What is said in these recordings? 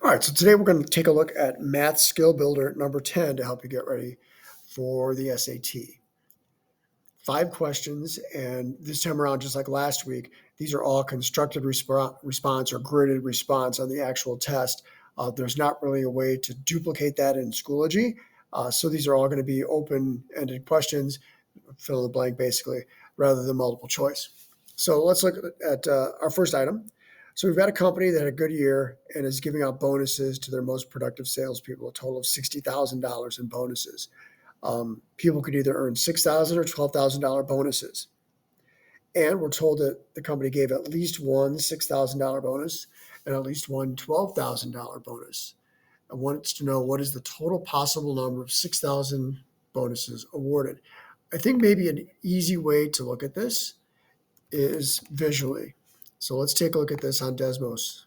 All right, so today we're going to take a look at Math Skill Builder number 10 to help you get ready for the SAT. 5 questions, and this time around, just like last week, these are all constructed response or graded response on the actual test. There's not really a way to duplicate that in Schoology, so these are all going to be open-ended questions, fill in the blank basically, rather than multiple choice. So let's look at our first item. So we've got a company that had a good year and is giving out bonuses to their most productive salespeople, a total of $60,000 in bonuses. People could either earn $6,000 or $12,000 bonuses. And we're told that the company gave at least one $6,000 bonus and at least one $12,000 bonus. I want to know what is the total possible number of 6,000 bonuses awarded. I think maybe an easy way to look at this is visually. So let's take a look at this on Desmos.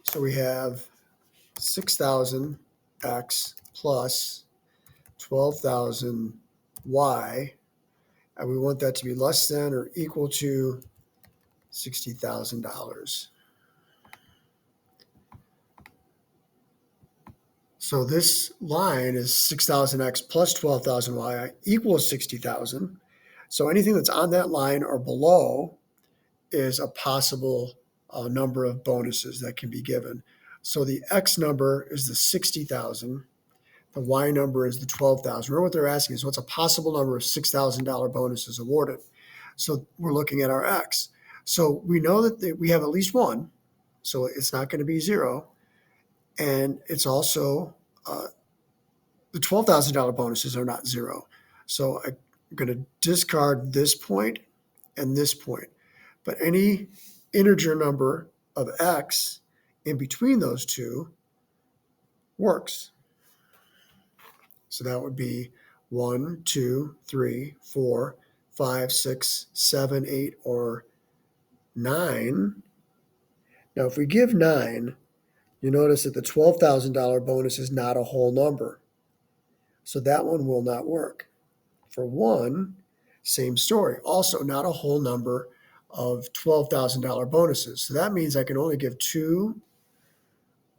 So we have 6,000x plus 12,000y, and we want that to be less than or equal to $60,000. So this line is 6,000x plus 12,000y equals 60,000. So anything that's on that line or below is a possible number of bonuses that can be given. So the x number is the 60,000. The y number is the 12,000. Remember what they're asking is what's a possible number of $6,000 bonuses awarded? So we're looking at our x. So we know that we have at least one, so it's not going to be zero. And it's also the $12,000 bonuses are not zero. So I'm going to discard this point and this point. But any integer number of x in between those two works. So that would be 1, 2, 3, 4, 5, 6, 7, 8, or 9. Now, if we give 9, you notice that the $12,000 bonus is not a whole number. So that one will not work. For 1, same story. Also, not a whole number of $12,000 bonuses. So that means I can only give 2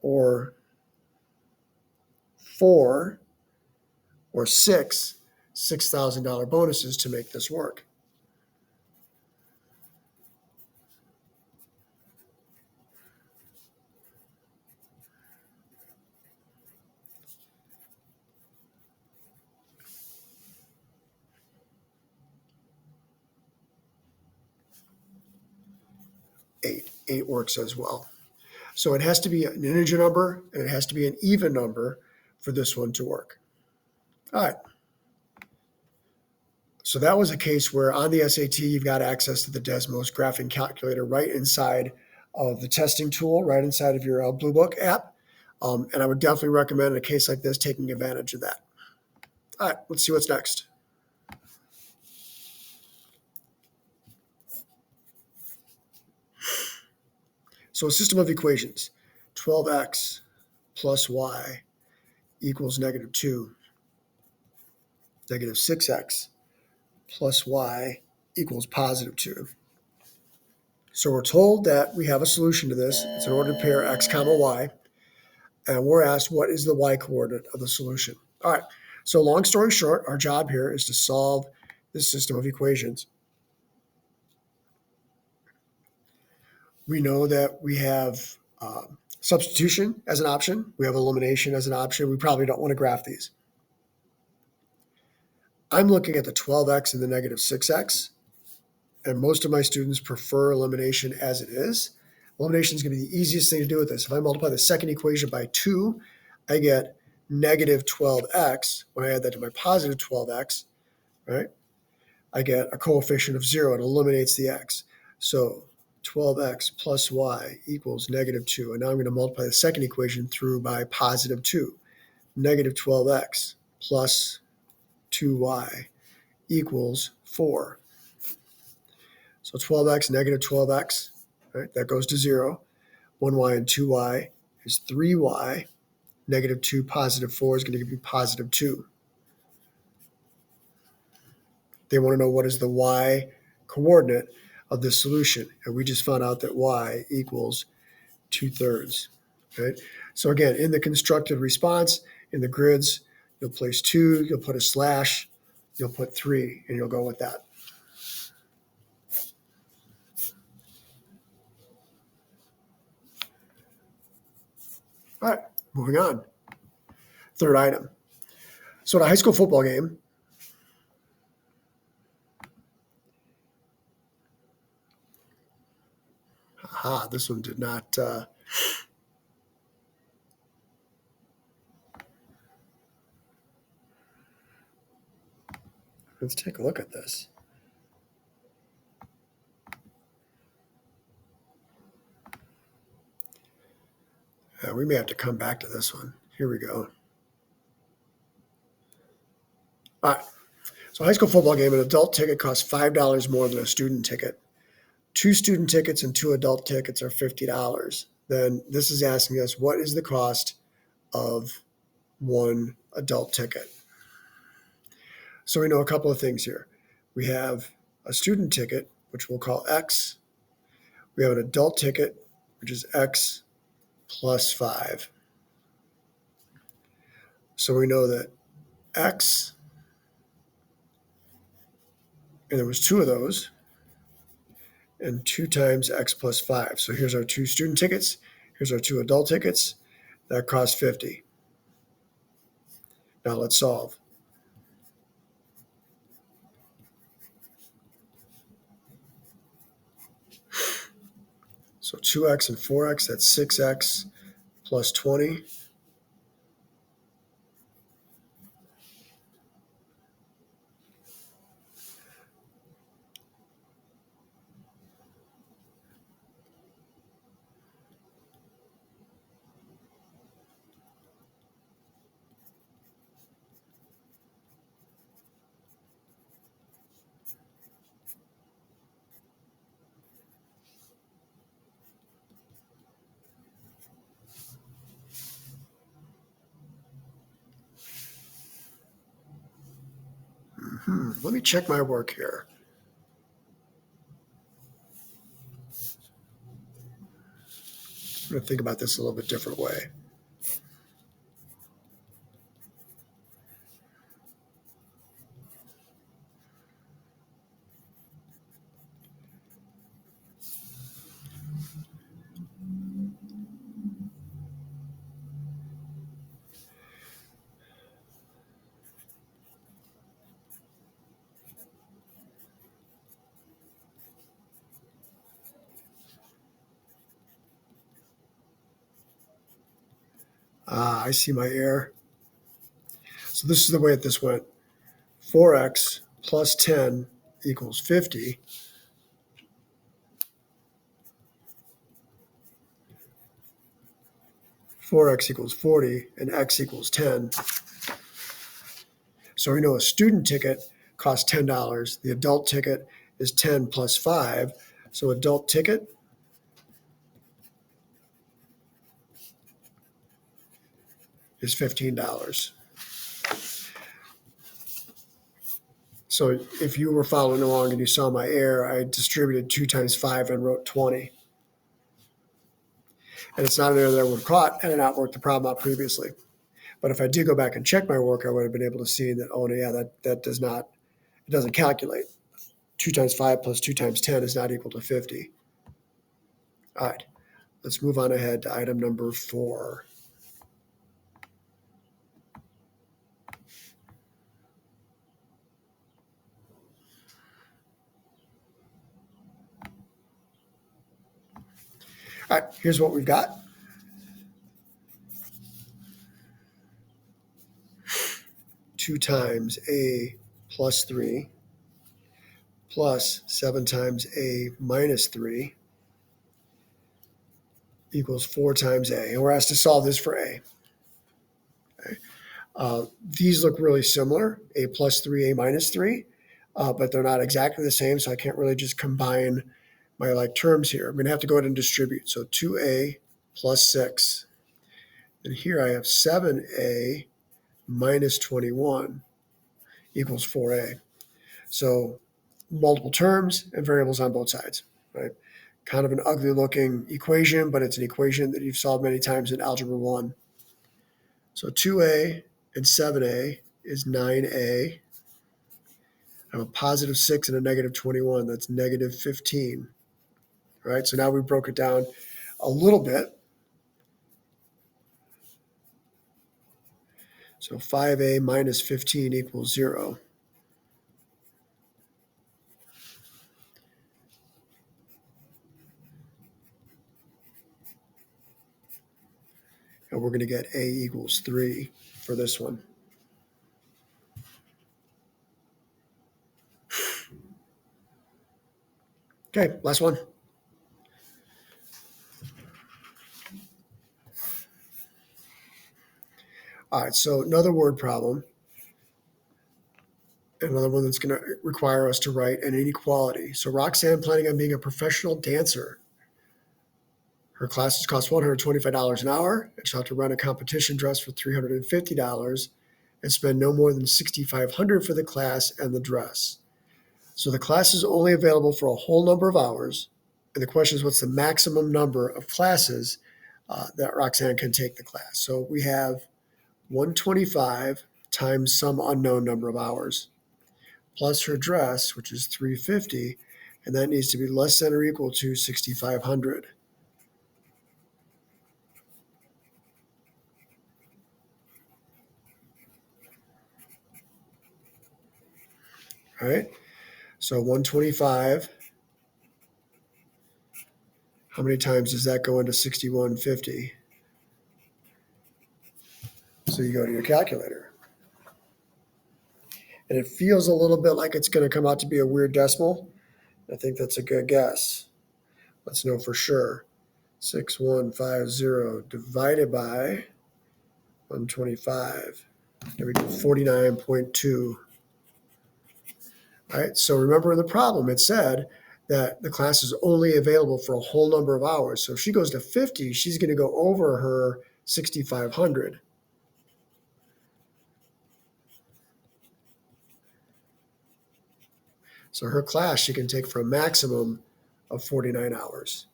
or 4 or 6 $6,000 bonuses to make this work. Eight works as well. So it has to be an integer number and it has to be an even number for this one to work. All right. So that was a case where on the SAT, you've got access to the Desmos graphing calculator right inside of the testing tool, right inside of your Blue Book app. And I would definitely recommend in a case like this, taking advantage of that. All right, let's see what's next. So a system of equations, 12x plus y equals -2. -6x plus y equals +2. So we're told that we have a solution to this. It's an ordered pair x comma y. And we're asked what is the y coordinate of the solution. All right, so long story short, our job here is to solve this system of equations. We know that we have substitution as an option. We have elimination as an option. We probably don't want to graph these. I'm looking at the 12x and the -6x, and most of my students prefer elimination as it is. Elimination is going to be the easiest thing to do with this. If I multiply the second equation by 2, I get -12x. When I add that to my +12x, right, I get a coefficient of 0. It eliminates the x. So 12x plus y equals -2. And now I'm going to multiply the second equation through by +2. -12x plus 2y equals 4. So 12x, -12x, right? That goes to 0. 1y and 2y is 3y. -2, +4 is going to give you +2. They want to know what is the y coordinate of this solution. And we just found out that y equals 2/3. Right? So again, in the constructed response, in the grids, you'll place 2, you'll put a slash, you'll put 3, and you'll go with that. All right, moving on. Third item. So in a high school football game, this one did not. Let's take a look at this. We may have to come back to this one. Here we go. All right. So high school football game, an adult ticket costs $5 more than a student ticket. 2 student tickets and 2 adult tickets are $50. Then this is asking us, what is the cost of 1 adult ticket? So we know a couple of things here. We have a student ticket, which we'll call X. We have an adult ticket, which is X plus 5. So we know that X, and there was 2 of those, and 2 times X plus 5. So here's our 2 student tickets. Here's our 2 adult tickets. That cost 50. Now let's solve. So 2x and 4x, that's 6x plus 20. Let me check my work here. I'm going to think about this a little bit different way. I see my error. So this is the way that this went. 4x plus 10 equals 50. Four x equals 40, and x equals 10. So we know a student ticket costs $10. The adult ticket is 10 plus 5. So adult ticket is $15. So if you were following along and you saw my error, I distributed 2 times 5 and wrote 20. And it's not an error that I would have caught and not worked the problem out previously. But if I did go back and check my work, I would have been able to see that, oh, yeah, that does not, it doesn't calculate. 2 times 5 plus 2 times 10 is not equal to 50. All right, let's move on ahead to item number 4. All right, here's what we've got. Two times a plus 3 plus 7 times a minus 3 equals 4 times a. And we're asked to solve this for a. Okay. These look really similar, a plus 3, a minus 3, but they're not exactly the same, so I can't really just combine my like terms here. I'm going to have to go ahead and distribute. So 2a plus 6. And here I have 7a minus 21 equals 4a. So multiple terms and variables on both sides, right? Kind of an ugly looking equation, but it's an equation that you've solved many times in Algebra 1. So 2a and 7a is 9a. I have a positive 6 and a negative 21. That's negative 15. All right, so now we broke it down a little bit. So 5a minus 15 equals 0. And we're going to get a equals 3 for this one. Okay, last one. All right, so another word problem. Another one that's going to require us to write an inequality. So Roxanne planning on being a professional dancer. Her classes cost $125 an hour, and she'll have to rent a competition dress for $350 and spend no more than $6,500 for the class and the dress. So the class is only available for a whole number of hours, and the question is, what's the maximum number of classes that Roxanne can take the class? So we have 125 times some unknown number of hours, plus her dress, which is $350, and that needs to be less than or equal to $6,500. All right, so 125, how many times does that go into 6150? So you go to your calculator. And it feels a little bit like it's going to come out to be a weird decimal. I think that's a good guess. Let's know for sure. 6150 divided by 125. There we go, 49.2. All right, so remember in the problem, it said that the class is only available for a whole number of hours. So if she goes to 50, she's going to go over her 6,500. So her class she can take for a maximum of 49 hours.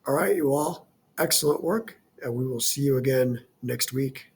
All right, you all, excellent work, and we will see you again next week.